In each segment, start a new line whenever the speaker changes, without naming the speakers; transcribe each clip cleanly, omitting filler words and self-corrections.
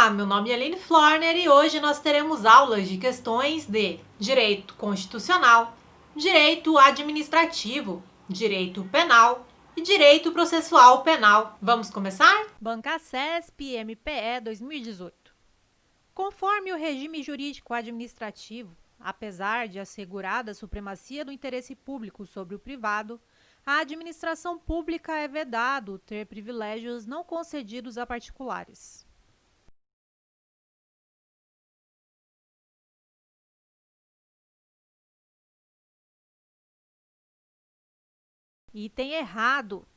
Olá, meu nome é Aline Florner e hoje nós teremos aulas de questões de Direito Constitucional, Direito Administrativo, Direito Penal e Direito Processual Penal. Vamos começar?
Banca CESP MPE 2018. Conforme o regime jurídico administrativo, apesar de assegurada a supremacia do interesse público sobre o privado, a administração pública é vedado ter privilégios não concedidos a particulares. Item errado.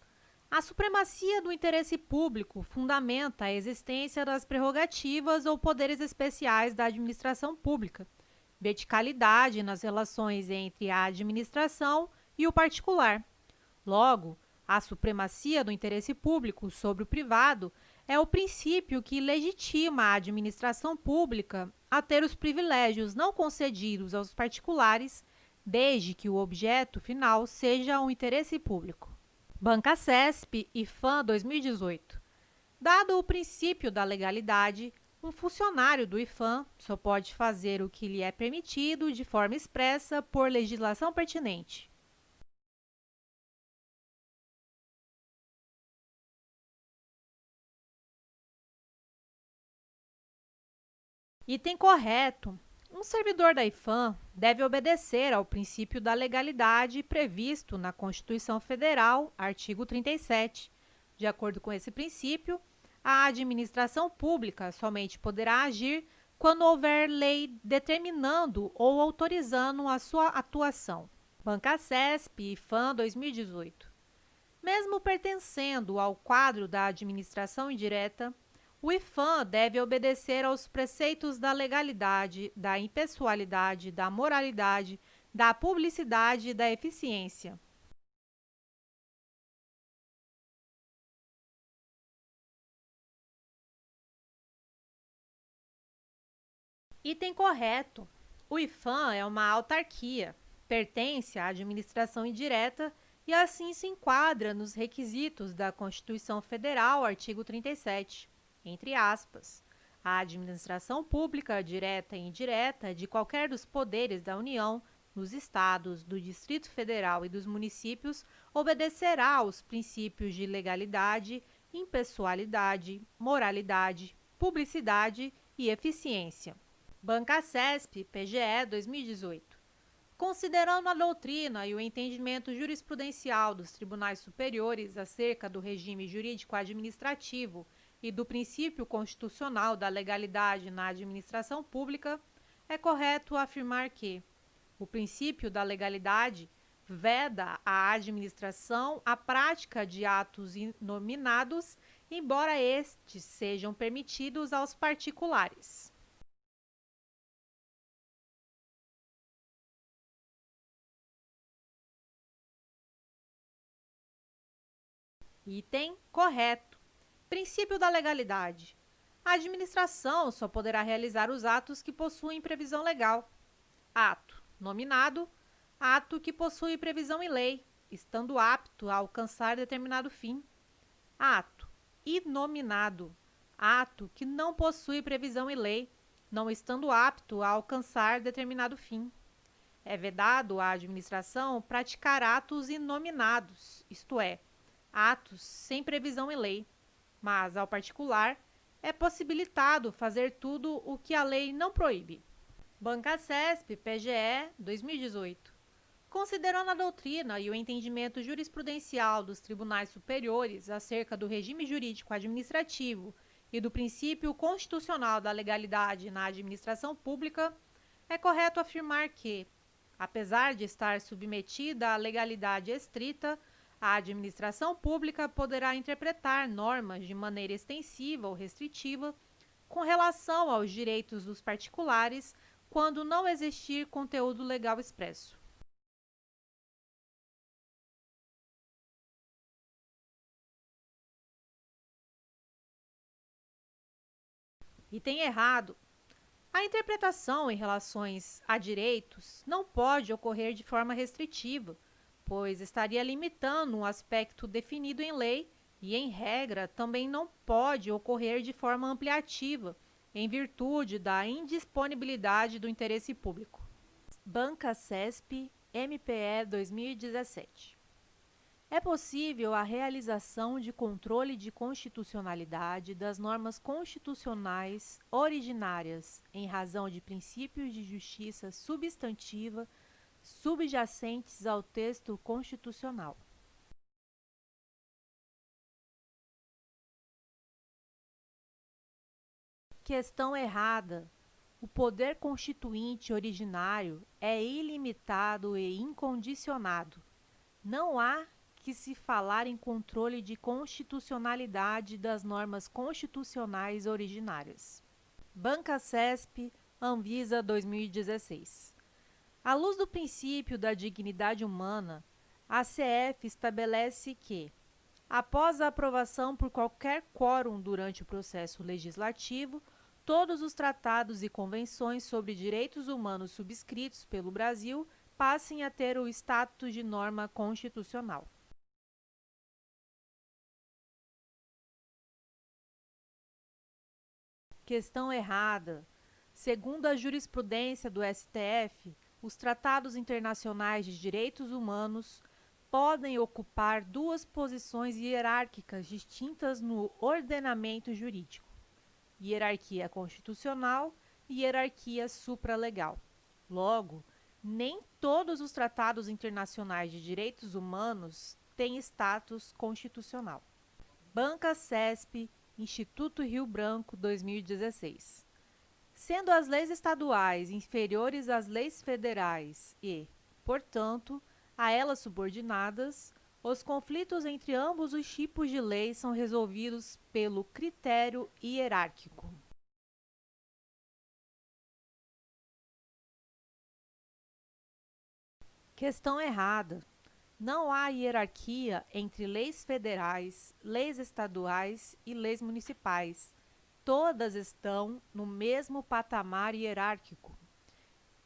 A supremacia do interesse público fundamenta a existência das prerrogativas ou poderes especiais da administração pública, verticalidade nas relações entre a administração e o particular. Logo, a supremacia do interesse público sobre o privado é o princípio que legitima a administração pública a ter os privilégios não concedidos aos particulares, desde que o objeto final seja o interesse público. Banca CESP e FAM 2018. Dado o princípio da legalidade, um funcionário do IFAM só pode fazer o que lhe é permitido de forma expressa por legislação pertinente. Item correto. Um servidor da IFAM deve obedecer ao princípio da legalidade previsto na Constituição Federal, artigo 37. De acordo com esse princípio, a administração pública somente poderá agir quando houver lei determinando ou autorizando a sua atuação. Banca CESP e FAM 2018. Mesmo pertencendo ao quadro da administração indireta, o IFAM deve obedecer aos preceitos da legalidade, da impessoalidade, da moralidade, da publicidade e da eficiência. Item correto. O IFAM é uma autarquia, pertence à administração indireta e assim se enquadra nos requisitos da Constituição Federal, artigo 37. Entre aspas, a administração pública, direta e indireta, de qualquer dos poderes da União, nos estados, do Distrito Federal e dos municípios, obedecerá aos princípios de legalidade, impessoalidade, moralidade, publicidade e eficiência. Banca CESP, PGE 2018. Considerando a doutrina e o entendimento jurisprudencial dos tribunais superiores acerca do regime jurídico-administrativo e do princípio constitucional da legalidade na administração pública, é correto afirmar que o princípio da legalidade veda à administração a prática de atos inominados, embora estes sejam permitidos aos particulares. Item correto. Princípio da legalidade. A administração só poderá realizar os atos que possuem previsão legal. Ato nominado, ato que possui previsão em lei, estando apto a alcançar determinado fim. Ato inominado, ato que não possui previsão em lei, não estando apto a alcançar determinado fim. É vedado à administração praticar atos inominados, isto é, atos sem previsão em lei, mas, ao particular, é possibilitado fazer tudo o que a lei não proíbe. Banca CESP, PGE, 2018. Considerando a doutrina e o entendimento jurisprudencial dos tribunais superiores acerca do regime jurídico administrativo e do princípio constitucional da legalidade na administração pública, é correto afirmar que, apesar de estar submetida à legalidade estrita, a administração pública poderá interpretar normas de maneira extensiva ou restritiva com relação aos direitos dos particulares quando não existir conteúdo legal expresso. Item errado. A interpretação em relações a direitos não pode ocorrer de forma restritiva, pois estaria limitando um aspecto definido em lei e, em regra, também não pode ocorrer de forma ampliativa, em virtude da indisponibilidade do interesse público. Banca CESP, MPE 2017. É possível a realização de controle de constitucionalidade das normas constitucionais originárias em razão de princípios de justiça substantiva subjacentes ao texto constitucional. Questão errada. O poder constituinte originário é ilimitado e incondicionado. Não há que se falar em controle de constitucionalidade das normas constitucionais originárias. Banca CESP, Anvisa 2016. À luz do princípio da dignidade humana, a CF estabelece que, após a aprovação por qualquer quórum durante o processo legislativo, todos os tratados e convenções sobre direitos humanos subscritos pelo Brasil passem a ter o status de norma constitucional. Questão errada. Segundo a jurisprudência do STF, os tratados internacionais de direitos humanos podem ocupar duas posições hierárquicas distintas no ordenamento jurídico: hierarquia constitucional e hierarquia supralegal. Logo, nem todos os tratados internacionais de direitos humanos têm status constitucional. Banca CESP, Instituto Rio Branco, 2016. Sendo as leis estaduais inferiores às leis federais e, portanto, a elas subordinadas, os conflitos entre ambos os tipos de leis são resolvidos pelo critério hierárquico. Questão errada. Não há hierarquia entre leis federais, leis estaduais e leis municipais. Todas estão no mesmo patamar hierárquico.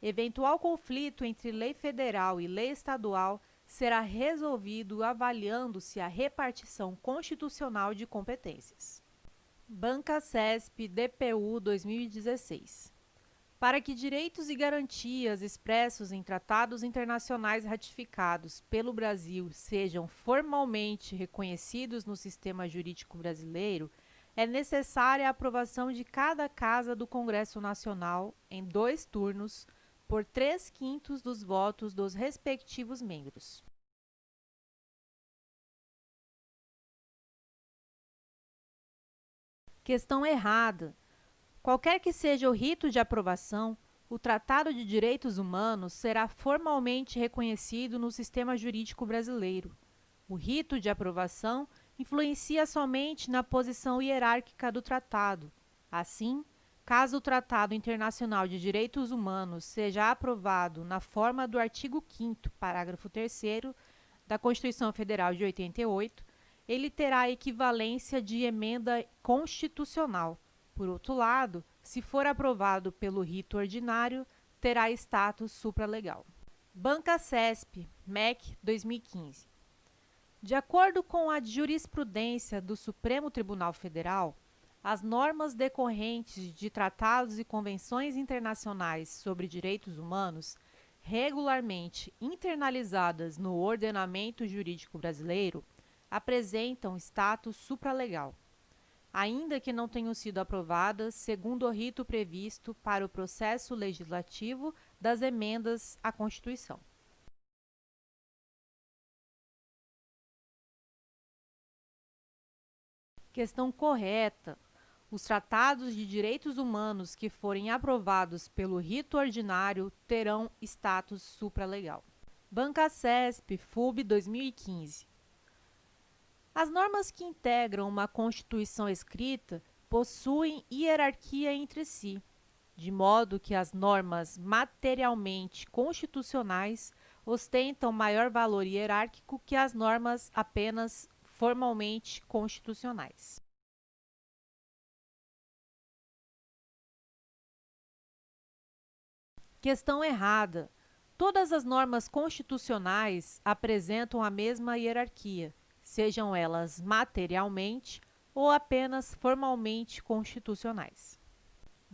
Eventual conflito entre lei federal e lei estadual será resolvido avaliando-se a repartição constitucional de competências. Banca CESP, DPU 2016. Para que direitos e garantias expressos em tratados internacionais ratificados pelo Brasil sejam formalmente reconhecidos no sistema jurídico brasileiro, é necessária a aprovação de cada Casa do Congresso Nacional em 2 turnos, por 3/5 dos votos dos respectivos membros. Questão errada. Qualquer que seja o rito de aprovação, o Tratado de Direitos Humanos será formalmente reconhecido no sistema jurídico brasileiro. O rito de aprovação influencia somente na posição hierárquica do tratado. Assim, caso o Tratado Internacional de Direitos Humanos seja aprovado na forma do artigo 5º, parágrafo 3º da Constituição Federal de 88, ele terá equivalência de emenda constitucional. Por outro lado, se for aprovado pelo rito ordinário, terá status supralegal. Banca CESP, MEC 2015. De acordo com a jurisprudência do Supremo Tribunal Federal, as normas decorrentes de tratados e convenções internacionais sobre direitos humanos, regularmente internalizadas no ordenamento jurídico brasileiro, apresentam status supralegal, ainda que não tenham sido aprovadas segundo o rito previsto para o processo legislativo das emendas à Constituição. Questão correta. Os tratados de direitos humanos que forem aprovados pelo rito ordinário terão status supralegal. Banca CESP, FUB 2015. As normas que integram uma Constituição escrita possuem hierarquia entre si, de modo que as normas materialmente constitucionais ostentam maior valor hierárquico que as normas apenas formalmente constitucionais. Questão errada. Todas as normas constitucionais apresentam a mesma hierarquia, sejam elas materialmente ou apenas formalmente constitucionais.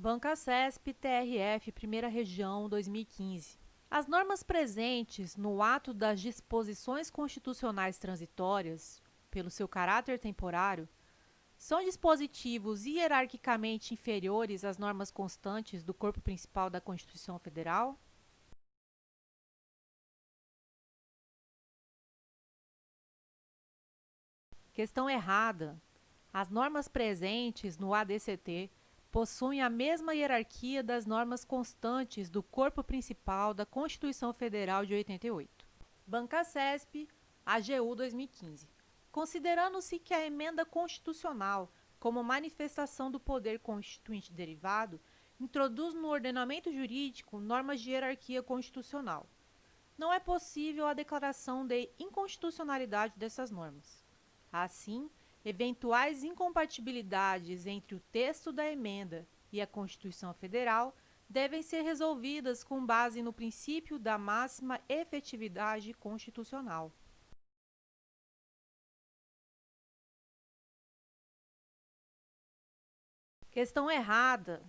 Banca CESP TRF, Primeira Região, 2015. As normas presentes no ato das disposições constitucionais transitórias, pelo seu caráter temporário, são dispositivos hierarquicamente inferiores às normas constantes do corpo principal da Constituição Federal? Questão errada. As normas presentes no ADCT possuem a mesma hierarquia das normas constantes do corpo principal da Constituição Federal de 88. Banca CESP, AGU 2015. Considerando-se que a emenda constitucional, como manifestação do poder constituinte derivado, introduz no ordenamento jurídico normas de hierarquia constitucional, não é possível a declaração de inconstitucionalidade dessas normas. Assim, eventuais incompatibilidades entre o texto da emenda e a Constituição Federal devem ser resolvidas com base no princípio da máxima efetividade constitucional. Questão errada.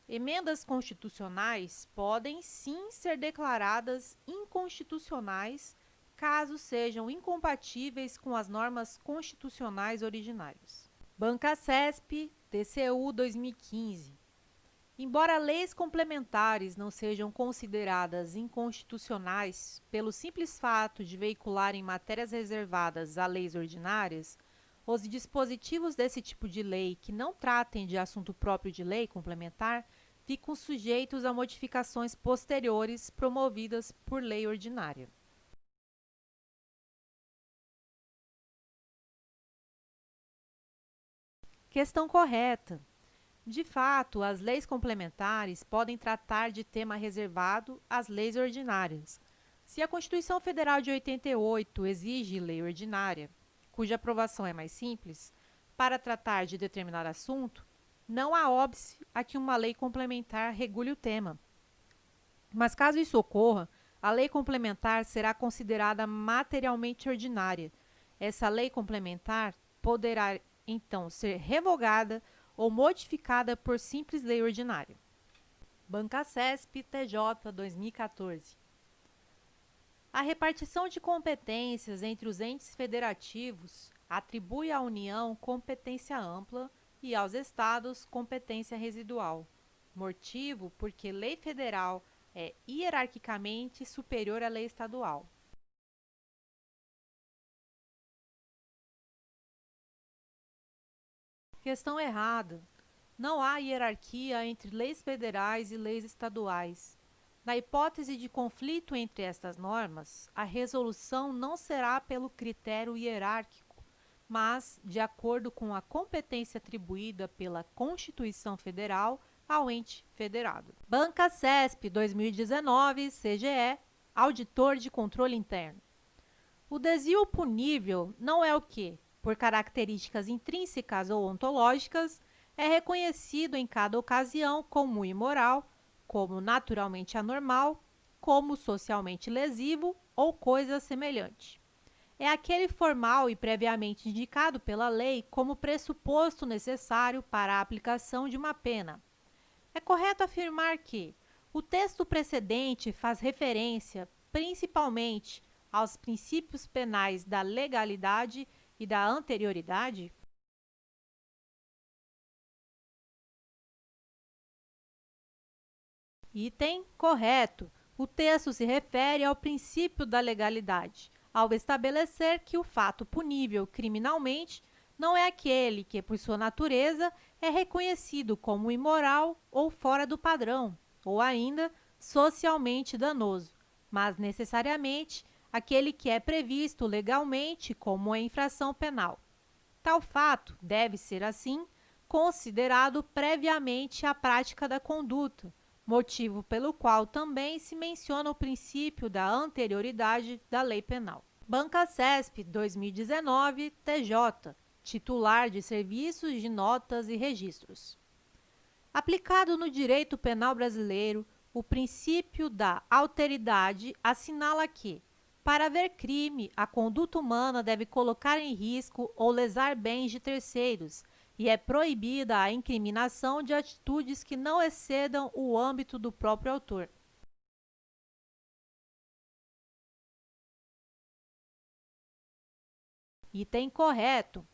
Emendas constitucionais podem sim ser declaradas inconstitucionais caso sejam incompatíveis com as normas constitucionais originárias. Banca CESP, TCU 2015. Embora leis complementares não sejam consideradas inconstitucionais pelo simples fato de veicularem matérias reservadas a leis ordinárias, os dispositivos desse tipo de lei que não tratem de assunto próprio de lei complementar ficam sujeitos a modificações posteriores promovidas por lei ordinária. Questão correta. De fato, as leis complementares podem tratar de tema reservado às leis ordinárias. Se a Constituição Federal de 88 exige lei ordinária, cuja aprovação é mais simples, para tratar de determinado assunto, não há óbice a que uma lei complementar regule o tema. Mas caso isso ocorra, a lei complementar será considerada materialmente ordinária. Essa lei complementar poderá, então, ser revogada ou modificada por simples lei ordinária. Banca CESP TJ 2014. A repartição de competências entre os entes federativos atribui à União competência ampla e aos Estados competência residual. Motivo porque lei federal é hierarquicamente superior à lei estadual. Questão errada. Não há hierarquia entre leis federais e leis estaduais. Na hipótese de conflito entre estas normas, a resolução não será pelo critério hierárquico, mas de acordo com a competência atribuída pela Constituição Federal ao ente federado. Banca CESP 2019, CGE, Auditor de Controle Interno. O desvio punível não é o que, por características intrínsecas ou ontológicas, é reconhecido em cada ocasião como imoral, como naturalmente anormal, como socialmente lesivo ou coisa semelhante. É aquele formal e previamente indicado pela lei como pressuposto necessário para a aplicação de uma pena. É correto afirmar que o texto precedente faz referência, principalmente, aos princípios penais da legalidade e da anterioridade? Item correto. O texto se refere ao princípio da legalidade, ao estabelecer que o fato punível criminalmente não é aquele que, por sua natureza, é reconhecido como imoral ou fora do padrão, ou ainda socialmente danoso, mas necessariamente aquele que é previsto legalmente como a infração penal. Tal fato deve ser, assim, considerado previamente à prática da conduta, motivo pelo qual também se menciona o princípio da anterioridade da lei penal. Banca CESP 2019, TJ, titular de serviços de notas e registros. Aplicado no direito penal brasileiro, o princípio da alteridade assinala que, para haver crime, a conduta humana deve colocar em risco ou lesar bens de terceiros e é proibida a incriminação de atitudes que não excedam o âmbito do próprio autor. Item correto.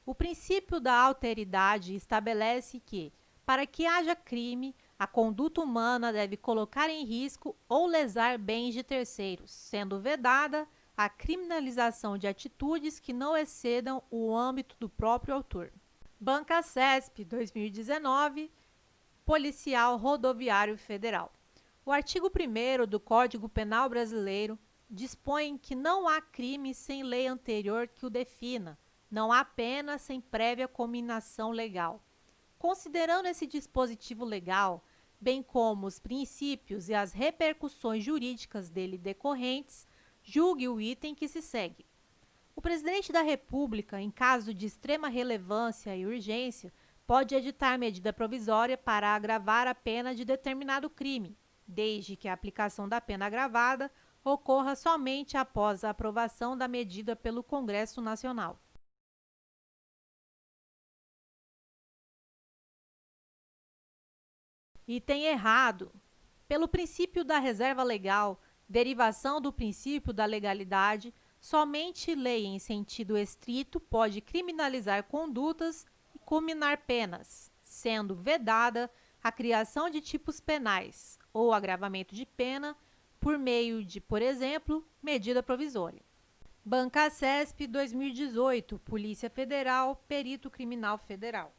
O princípio da alteridade estabelece que, para que haja crime, a conduta humana deve colocar em risco ou lesar bens de terceiros, sendo vedada a criminalização de atitudes que não excedam o âmbito do próprio autor. Banca CESP 2019, Policial Rodoviário Federal. O artigo 1º do Código Penal Brasileiro dispõe que não há crime sem lei anterior que o defina, não há pena sem prévia cominação legal. Considerando esse dispositivo legal, bem como os princípios e as repercussões jurídicas dele decorrentes, julgue o item que se segue. O presidente da República, em caso de extrema relevância e urgência, pode editar medida provisória para agravar a pena de determinado crime, desde que a aplicação da pena agravada ocorra somente após a aprovação da medida pelo Congresso Nacional. Item errado. Pelo princípio da reserva legal, derivação do princípio da legalidade, somente lei em sentido estrito pode criminalizar condutas e cominar penas, sendo vedada a criação de tipos penais ou agravamento de pena por meio de, por exemplo, medida provisória. Banca CESP 2018, Polícia Federal, Perito Criminal Federal.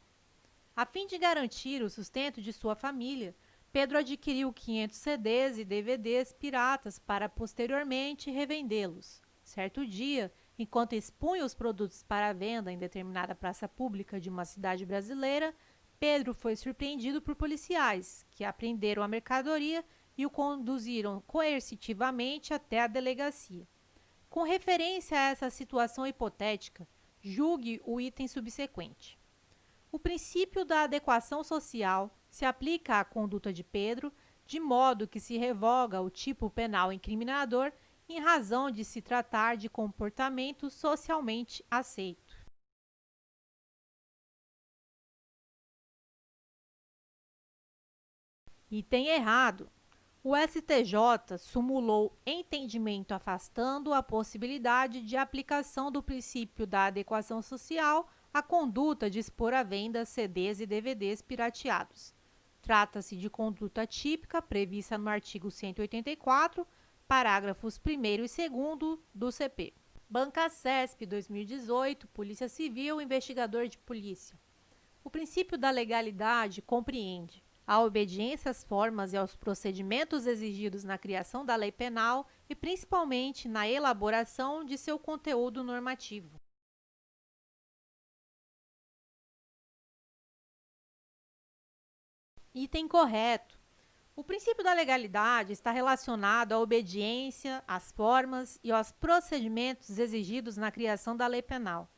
A fim de garantir o sustento de sua família, Pedro adquiriu 500 CDs e DVDs piratas para posteriormente revendê-los. Certo dia, enquanto expunha os produtos para venda em determinada praça pública de uma cidade brasileira, Pedro foi surpreendido por policiais, que apreenderam a mercadoria e o conduziram coercitivamente até a delegacia. Com referência a essa situação hipotética, julgue o item subsequente. O princípio da adequação social se aplica à conduta de Pedro, de modo que se revoga o tipo penal incriminador em razão de se tratar de comportamento socialmente aceito. Item errado. O STJ sumulou entendimento afastando a possibilidade de aplicação do princípio da adequação social à conduta de expor à venda CDs e DVDs pirateados. Trata-se de conduta típica prevista no artigo 184, parágrafos 1º e 2º do CP. Banca CESP 2018, Polícia Civil, Investigador de Polícia. O princípio da legalidade compreende a obediência às formas e aos procedimentos exigidos na criação da lei penal e principalmente na elaboração de seu conteúdo normativo. Item correto. O princípio da legalidade está relacionado à obediência, às formas e aos procedimentos exigidos na criação da lei penal.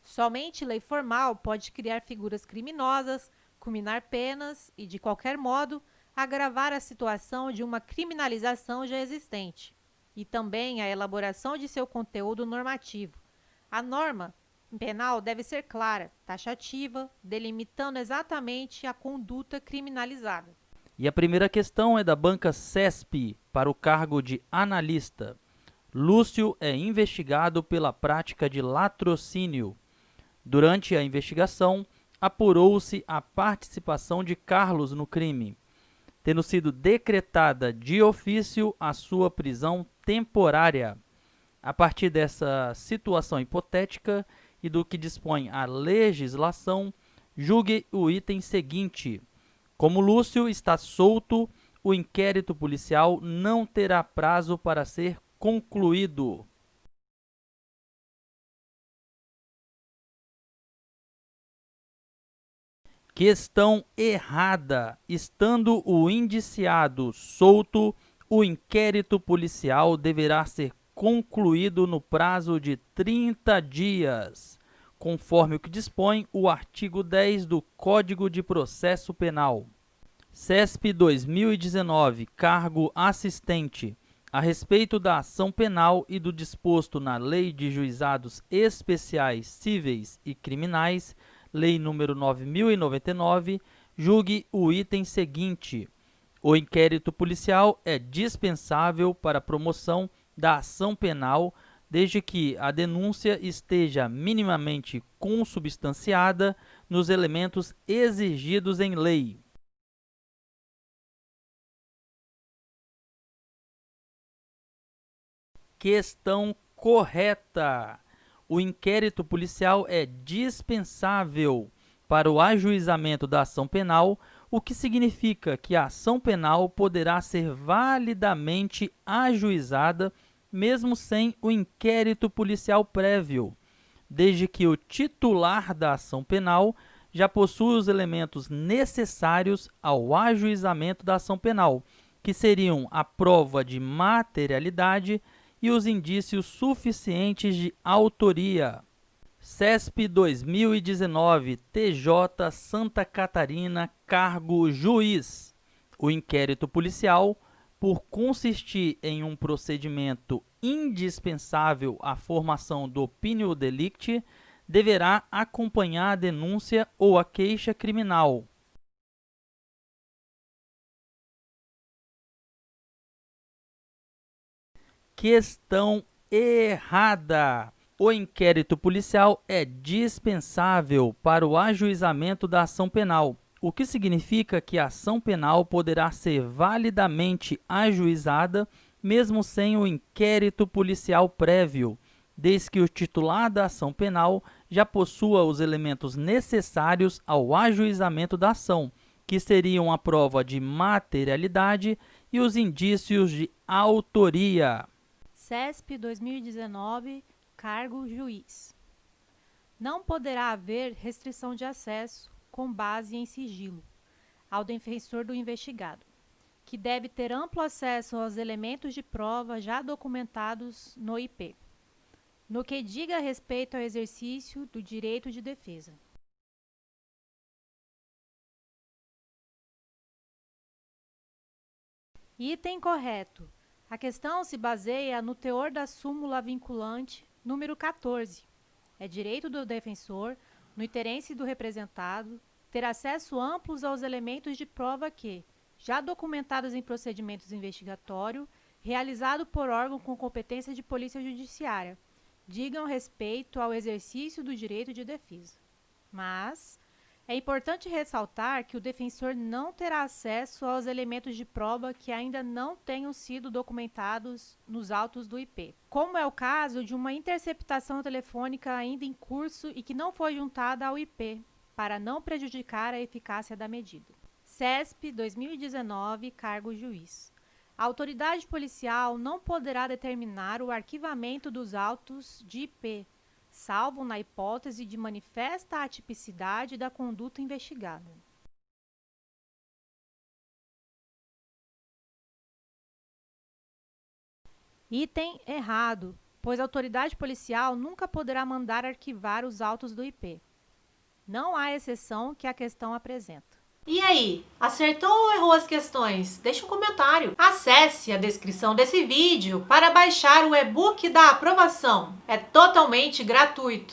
Somente lei formal pode criar figuras criminosas, cominar penas e, de qualquer modo, agravar a situação de uma criminalização já existente, e também a elaboração de seu conteúdo normativo. A norma penal deve ser clara, taxativa, delimitando exatamente a conduta criminalizada.
E a primeira questão é da Banca CESP, para o cargo de analista. Lúcio é investigado pela prática de latrocínio. Durante a investigação, apurou-se a participação de Carlos no crime, tendo sido decretada de ofício a sua prisão temporária. A partir dessa situação hipotética e do que dispõe a legislação, julgue o item seguinte. Como Lúcio está solto, o inquérito policial não terá prazo para ser concluído. Questão errada. Estando o indiciado solto, o inquérito policial deverá ser concluído no prazo de 30 dias, conforme o que dispõe o artigo 10 do Código de Processo Penal. CESP 2019, cargo assistente. A respeito da ação penal e do disposto na Lei de Juizados Especiais Cíveis e Criminais, Lei número 9.099, julgue o item seguinte: o inquérito policial é dispensável para a promoção da ação penal, desde que a denúncia esteja minimamente consubstanciada nos elementos exigidos em lei. Questão correta. O inquérito policial é dispensável para o ajuizamento da ação penal, o que significa que a ação penal poderá ser validamente ajuizada mesmo sem o inquérito policial prévio, desde que o titular da ação penal já possua os elementos necessários ao ajuizamento da ação penal, que seriam a prova de materialidade e os indícios suficientes de autoria. CESP 2019, TJ Santa Catarina, cargo juiz. O inquérito policial, por consistir em um procedimento indispensável à formação do opinio delicti, deverá acompanhar a denúncia ou a queixa criminal. Questão errada. O inquérito policial é dispensável para o ajuizamento da ação penal, o que significa que a ação penal poderá ser validamente ajuizada mesmo sem o inquérito policial prévio, desde que o titular da ação penal já possua os elementos necessários ao ajuizamento da ação, que seriam a prova de materialidade e os indícios de autoria.
CESP 2019, cargo juiz. Não poderá haver restrição de acesso com base em sigilo ao defensor do investigado, que deve ter amplo acesso aos elementos de prova já documentados no IP, no que diga respeito ao exercício do direito de defesa. Item correto. A questão se baseia no teor da súmula vinculante número 14. É direito do defensor, no interesse do representado, ter acesso amplo aos elementos de prova que, já documentados em procedimentos investigatório, realizado por órgão com competência de polícia judiciária, digam respeito ao exercício do direito de defesa. Mas é importante ressaltar que o defensor não terá acesso aos elementos de prova que ainda não tenham sido documentados nos autos do IP, como é o caso de uma interceptação telefônica ainda em curso e que não foi juntada ao IP, para não prejudicar a eficácia da medida. CESP 2019, cargo juiz. A autoridade policial não poderá determinar o arquivamento dos autos de IP, salvo na hipótese de manifesta atipicidade da conduta investigada. Item errado, pois a autoridade policial nunca poderá mandar arquivar os autos do IP. Não há exceção que a questão apresenta.
E aí, acertou ou errou as questões? Deixe um comentário. Acesse a descrição desse vídeo para baixar o e-book da aprovação. É totalmente gratuito.